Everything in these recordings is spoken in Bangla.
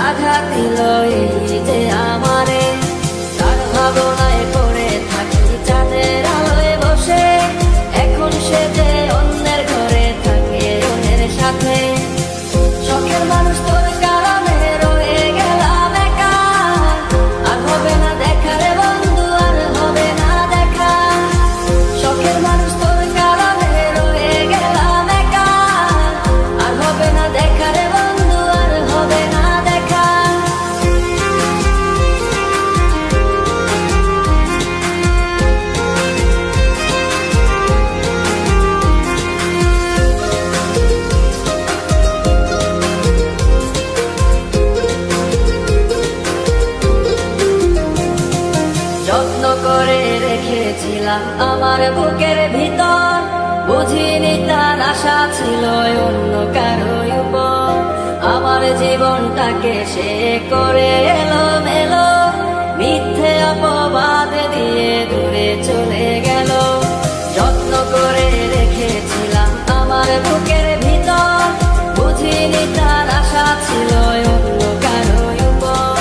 আঘাত দিল এই যে আমারে। তার ভাবনায় পড়ে থাকি চাঁদের আলোয় বসে, এখন সে যে অন্যের ঘরে থাকে অন্যের সাথে। শখের মানুষ তোর কারণে রয়ে গেলাম একা, আর হবে না দেখা রে বন্ধু, আর হবে না দেখা। শখের মানুষ তোর কারণে রয়ে গেলাম একা, আর হবে না দেখা রে বন্ধু, আর হবে না দেখা। যত্ন করে রেখেছিলাম আমার বুকের ভিতর, বুঝিনি তার আশা ছিল অন্য কারো উপর। আমার জীবনটাকে সে করে এলোমেলো, মিথ্যে অপবাদ দিয়ে দূরে চলে গেল। যত্ন করে রেখেছিলাম আমার বুকের ভিতর, বুঝিনি তার আশা ছিল অন্য কারো উপর।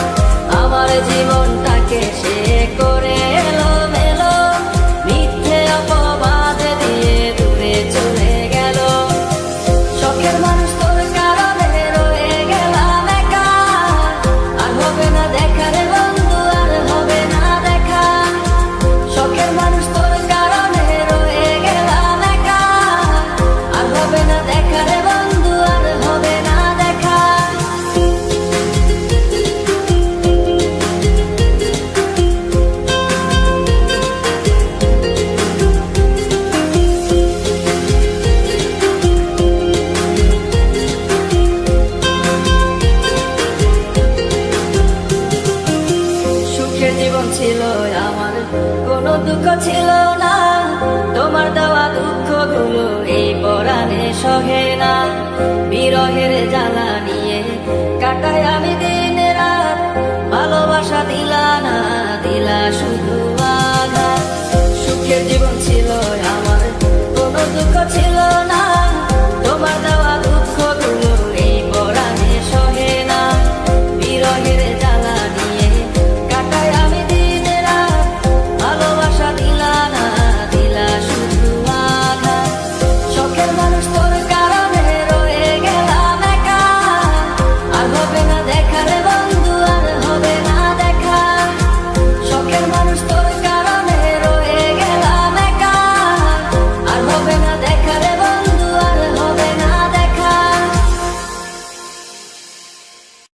আমার জীবনটাকে সে করে এলোমেলো, মিথ্যে অপবাদ দিয়ে দূরে চলে গেল। শখের মানুষ তোর কারণে রয়ে গেলাম একা, আর হবে না দেখা রে বন্ধু, আর হবে না দেখা। শখের মানুষ তোর কারণে রয়ে গেলাম একা, আর হবে না দেখা রে বন্ধু, আর হবে না দেখা। সুখের জীবন ছিল আমার, কোনো দুঃখ ছিল না। তোমার দেওয়া দুঃখগুলো এই পরাণে সহে না। বিরহের জ্বালা নিয়ে কাটাই আমি দিন রাত, ভালোবাসা দিলা না, দিলা শুধু আঘাত। সুখের জীবন ছিল আমার, কোনো দুঃখ ছিল